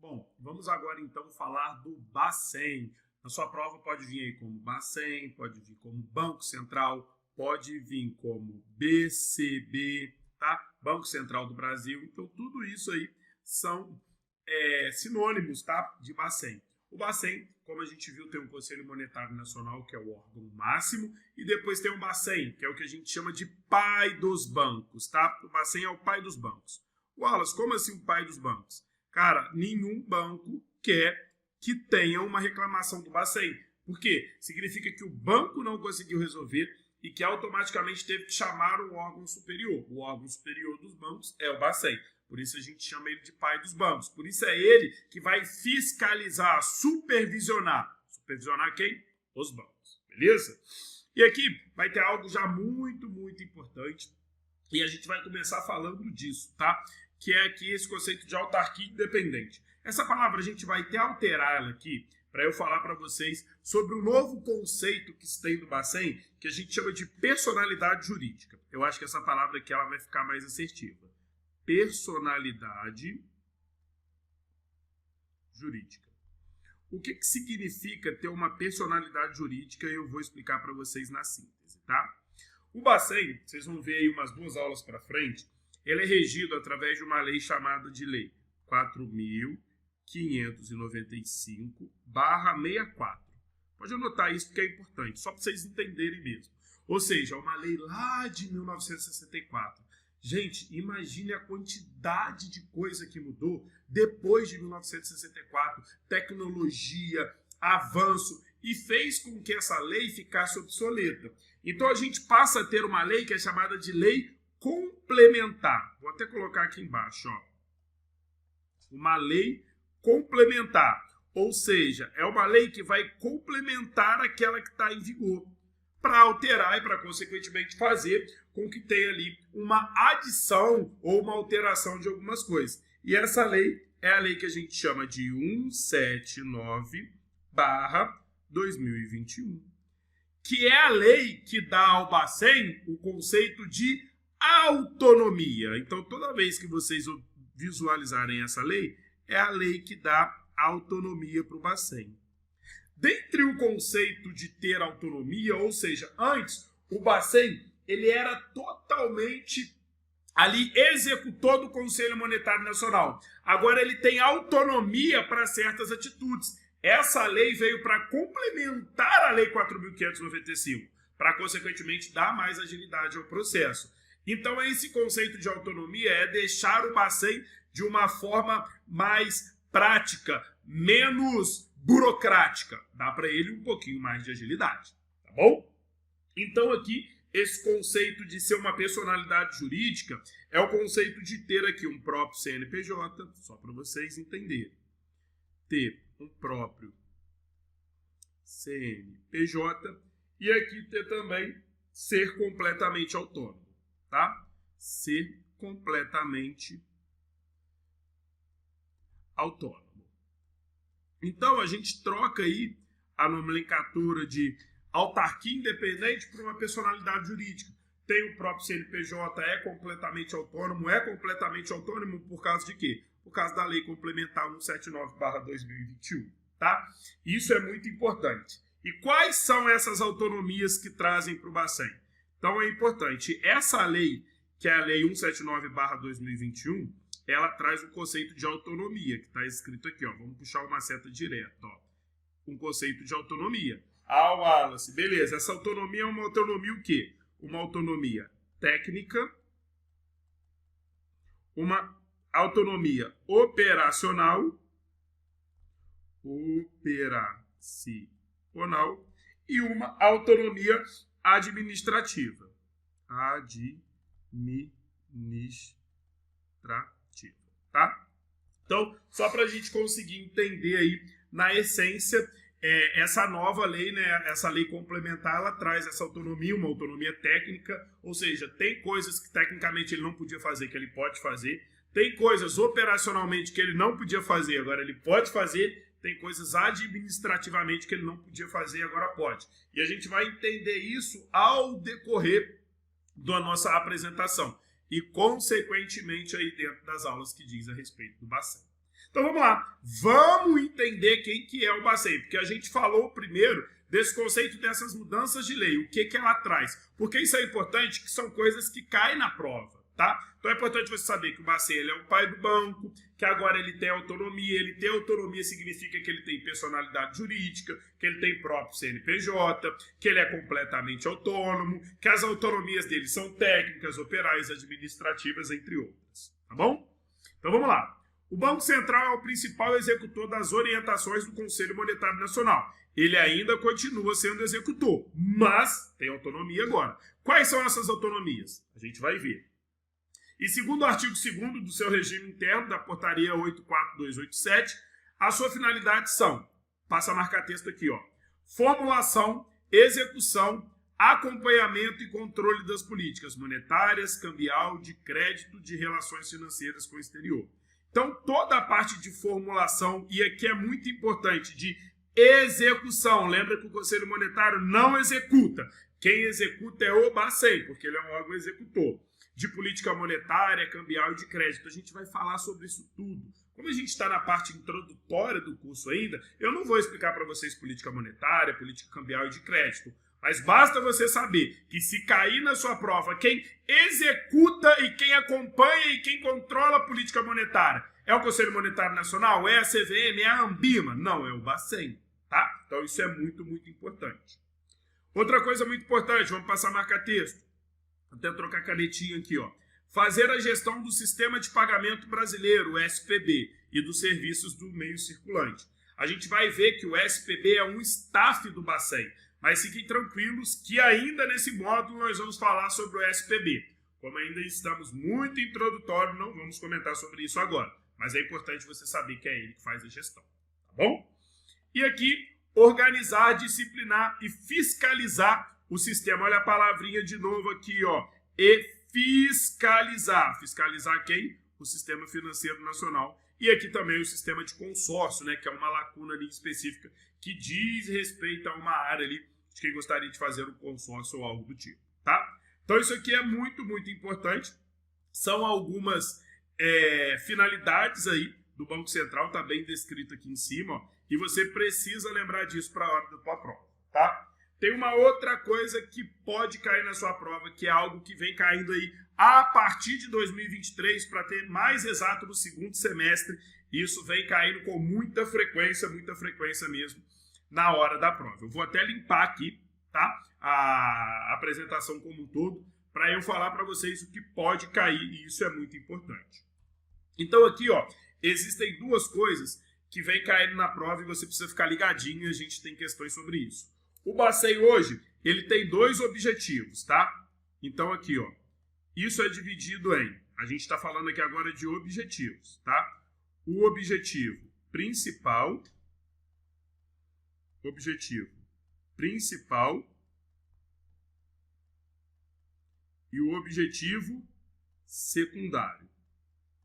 Bom, vamos agora então falar do Bacen. Na sua prova pode vir aí como Bacen, pode vir como Banco Central, pode vir como BCB, tá? Banco Central do Brasil. Então tudo isso aí são sinônimos, tá? De Bacen. O Bacen, como a gente viu, tem o Conselho Monetário Nacional, que é o órgão máximo, e depois tem o Bacen, que é o que a gente chama de pai dos bancos, tá? O Bacen é o pai dos bancos. Wallace, como assim o pai dos bancos? Cara, nenhum banco quer que tenha uma reclamação do Bacen. Por quê? Significa que o banco não conseguiu resolver e que automaticamente teve que chamar um órgão superior. O órgão superior dos bancos é o Bacen. Por isso a gente chama ele de pai dos bancos. Por isso é ele que vai fiscalizar, supervisionar. Supervisionar quem? Os bancos. Beleza? E aqui vai ter algo já muito importante. E a gente vai começar falando disso, tá? Que é aqui esse conceito de autarquia independente. Essa palavra a gente vai até alterar ela aqui para eu falar para vocês sobre o novo conceito que se tem do Bacen, que a gente chama de personalidade jurídica. Eu acho que essa palavra aqui ela vai ficar mais assertiva. Personalidade jurídica. O que significa ter uma personalidade jurídica? Eu vou explicar para vocês na síntese, tá? O Bacen, vocês vão ver aí umas 2 aulas para frente, ele é regido através de uma lei chamada de Lei 4.595/64. Pode anotar isso porque é importante, só para vocês entenderem mesmo. Ou seja, é uma lei lá de 1964. Gente, imagine a quantidade de coisa que mudou depois de 1964. Tecnologia, avanço, e fez com que essa lei ficasse obsoleta. Então a gente passa a ter uma lei que é chamada de lei complementar. Vou até colocar aqui embaixo, ó. Uma lei complementar. Ou seja, é uma lei que vai complementar aquela que está em vigor, para alterar e para, consequentemente, fazer com que tenha ali uma adição ou uma alteração de algumas coisas. E essa lei é a lei que a gente chama de 179/2021, que é a lei que dá ao Bacen o conceito de autonomia. Então, toda vez que vocês visualizarem essa lei, é a lei que dá autonomia para o Bacen. Dentre o conceito de ter autonomia, ou seja, antes, o Bacen ele era totalmente ali executor do Conselho Monetário Nacional. Agora ele tem autonomia para certas atitudes. Essa lei veio para complementar a Lei 4.595, para, consequentemente, dar mais agilidade ao processo. Então, esse conceito de autonomia é deixar o Bacen de uma forma mais prática, menos burocrática. Dá para ele um pouquinho mais de agilidade, tá bom? Então, aqui, esse conceito de ser uma personalidade jurídica é o conceito de ter aqui um próprio CNPJ, só para vocês entenderem. Ter um próprio CNPJ e aqui ter também ser completamente autônomo. Tá? Ser completamente autônomo. Então, a gente troca aí a nomenclatura de autarquia independente por uma personalidade jurídica. Tem o próprio CNPJ, é completamente autônomo por causa de quê? Por causa da Lei Complementar 179/2021, tá? Isso é muito importante. E quais são essas autonomias que trazem para o Bacen? Então é importante, essa lei, que é a Lei 179/2021, ela traz o conceito de autonomia, que está escrito aqui, ó. Vamos puxar uma seta direta, ó. Um conceito de autonomia. Ah, Wallace, beleza, essa autonomia é uma autonomia o quê? Uma autonomia técnica, uma autonomia operacional e uma autonomia administrativa. Tá? Então, só para a gente conseguir entender aí, na essência, essa nova lei, né, essa lei complementar, ela traz essa autonomia, uma autonomia técnica, ou seja, tem coisas que tecnicamente ele não podia fazer, que ele pode fazer, tem coisas operacionalmente que ele não podia fazer, agora ele pode fazer, tem coisas administrativamente que ele não podia fazer, agora pode. E a gente vai entender isso ao decorrer da nossa apresentação e, consequentemente, aí dentro das aulas que diz a respeito do Bacen. Então vamos lá, vamos entender quem que é o Bacen, porque a gente falou primeiro desse conceito dessas mudanças de lei, o que que ela traz. Porque isso é importante, que são coisas que caem na prova, tá? Então é importante você saber que o Bacen ele é o pai do banco, que agora ele tem autonomia significa que ele tem personalidade jurídica, que ele tem próprio CNPJ, que ele é completamente autônomo, que as autonomias dele são técnicas, operais, administrativas, entre outras, tá bom? Então vamos lá. O Banco Central é o principal executor das orientações do Conselho Monetário Nacional. Ele ainda continua sendo executor, mas tem autonomia agora. Quais são essas autonomias? A gente vai ver. E segundo o artigo 2º do seu regime interno, da portaria 84287, a sua finalidade são, passa a marcar texto aqui, ó, formulação, execução, acompanhamento e controle das políticas monetárias, cambial, de crédito, de relações financeiras com o exterior. Então, toda a parte de formulação, e aqui é muito importante, de execução. Lembra que o Conselho Monetário não executa. Quem executa é o Bacen, porque ele é um órgão executor. De política monetária, cambial e de crédito. A gente vai falar sobre isso tudo. Como a gente está na parte introdutória do curso ainda, eu não vou explicar para vocês política monetária, política cambial e de crédito. Mas basta você saber que se cair na sua prova quem executa e quem acompanha e quem controla a política monetária é o Conselho Monetário Nacional, é a CVM, é a Anbima? Não, é o Bacen, tá? Então isso é muito, muito importante. Outra coisa muito importante, vamos passar a marcar texto. Vou até trocar a canetinha aqui, ó. Fazer a gestão do Sistema de Pagamento Brasileiro, o SPB, e dos serviços do meio circulante. A gente vai ver que o SPB é um staff do Bacen, mas fiquem tranquilos que ainda nesse módulo nós vamos falar sobre o SPB. Como ainda estamos muito introdutório, não vamos comentar sobre isso agora. Mas é importante você saber que é ele que faz a gestão, tá bom? E aqui, organizar, disciplinar e fiscalizar o sistema. Olha a palavrinha de novo aqui, ó. E fiscalizar. Fiscalizar quem? O Sistema Financeiro Nacional. E aqui também o sistema de consórcio, né? Que é uma lacuna ali específica que diz respeito a uma área ali de quem gostaria de fazer um consórcio ou algo do tipo, tá? Então isso aqui é muito, muito importante. São algumas finalidades aí do Banco Central, tá bem descrito aqui em cima, ó, e você precisa lembrar disso para a hora da tua prova, tá? Tem uma outra coisa que pode cair na sua prova, que é algo que vem caindo aí a partir de 2023, para ter mais exato no segundo semestre. Isso vem caindo com muita frequência mesmo, na hora da prova. Eu vou até limpar aqui, tá? A apresentação como um todo, para eu falar para vocês o que pode cair, e isso é muito importante. Então aqui, ó, existem duas coisas que vem caindo na prova e você precisa ficar ligadinho, e a gente tem questões sobre isso. O Bacen hoje, ele tem dois objetivos, tá? Então aqui, ó, isso é dividido em, a gente está falando aqui agora de objetivos, tá? O objetivo principal e o objetivo secundário,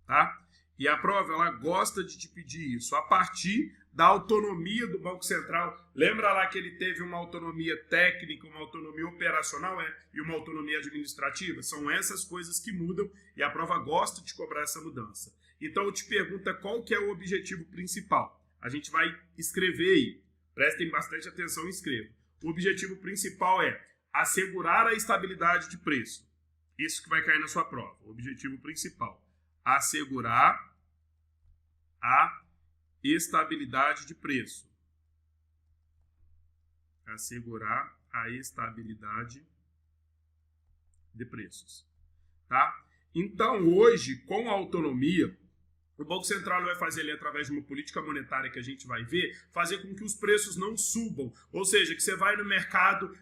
tá? E a prova, ela gosta de te pedir isso a partir da autonomia do Banco Central. Lembra lá que ele teve uma autonomia técnica, uma autonomia operacional e uma autonomia administrativa? São essas coisas que mudam e a prova gosta de cobrar essa mudança. Então eu te pergunto qual que é o objetivo principal. A gente vai escrever aí. Prestem bastante atenção e escrevam. O objetivo principal é assegurar a estabilidade de preço. Isso que vai cair na sua prova. O objetivo principal. Assegurar a estabilidade de preço. Assegurar a estabilidade de preços. Tá? Então, hoje, com a autonomia, o Banco Central vai fazer ali, através de uma política monetária que a gente vai ver, fazer com que os preços não subam. Ou seja, que você vai no mercado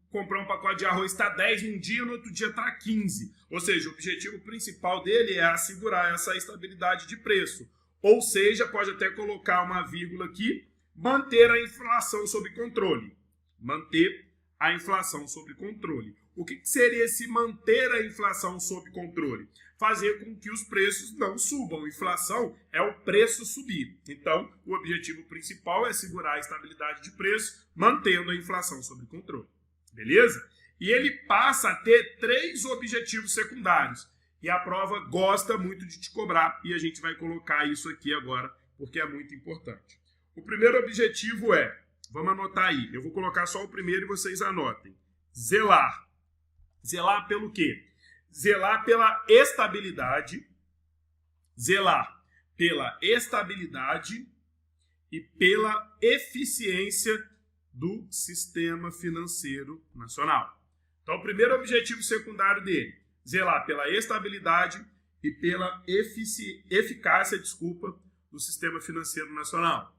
comprar um pacote de arroz, está 10 num dia, no outro dia está 15. Ou seja, o objetivo principal dele é assegurar essa estabilidade de preço. Ou seja, pode até colocar uma vírgula aqui, manter a inflação sob controle. Manter a inflação sob controle. O que seria esse manter a inflação sob controle? Fazer com que os preços não subam. Inflação é o preço subir. Então, o objetivo principal é segurar a estabilidade de preço, mantendo a inflação sob controle. Beleza? E ele passa a ter 3 objetivos secundários. E a prova gosta muito de te cobrar. E a gente vai colocar isso aqui agora, porque é muito importante. O primeiro objetivo é, vamos anotar aí, eu vou colocar só o primeiro e vocês anotem. Zelar. Zelar pelo quê? Zelar pela estabilidade. Zelar pela estabilidade e pela eficiência do sistema financeiro nacional. Então, o primeiro objetivo secundário dele, zelar pela estabilidade e pela eficácia, do sistema financeiro nacional.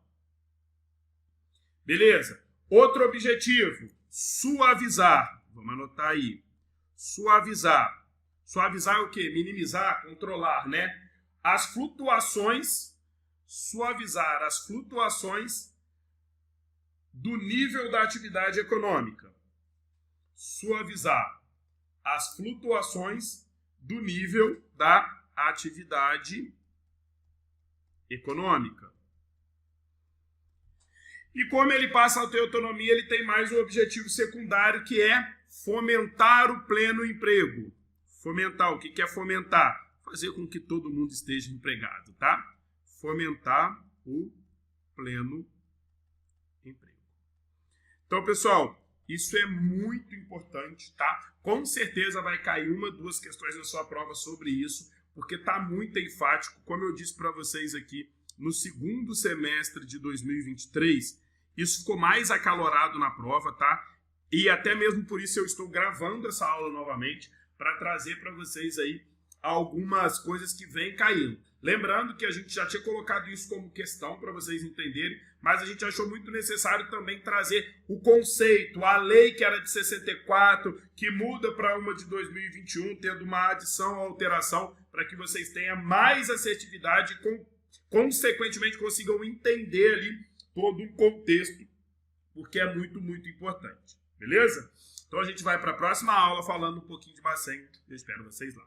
Beleza? Outro objetivo, suavizar. Vamos anotar aí. Suavizar. Suavizar é o quê? Minimizar, controlar, né? As flutuações, suavizar as flutuações do nível da atividade econômica. Suavizar as flutuações do nível da atividade econômica. E como ele passa a ter autonomia, ele tem mais um objetivo secundário, que é fomentar o pleno emprego. Fomentar, o que é fomentar? Fazer com que todo mundo esteja empregado, tá? Fomentar o pleno emprego. Então, pessoal, isso é muito importante, tá? Com certeza vai cair uma, duas questões na sua prova sobre isso, porque tá muito enfático. Como eu disse para vocês aqui, no segundo semestre de 2023, isso ficou mais acalorado na prova, tá? E até mesmo por isso eu estou gravando essa aula novamente, para trazer para vocês aí algumas coisas que vêm caindo. Lembrando que a gente já tinha colocado isso como questão para vocês entenderem, mas a gente achou muito necessário também trazer o conceito, a lei que era de 64, que muda para uma de 2021, tendo uma adição ou alteração, para que vocês tenham mais assertividade e, consequentemente, consigam entender ali todo o contexto, porque é muito, muito importante. Beleza? Então a gente vai para a próxima aula falando um pouquinho de Bacen. Eu espero vocês lá.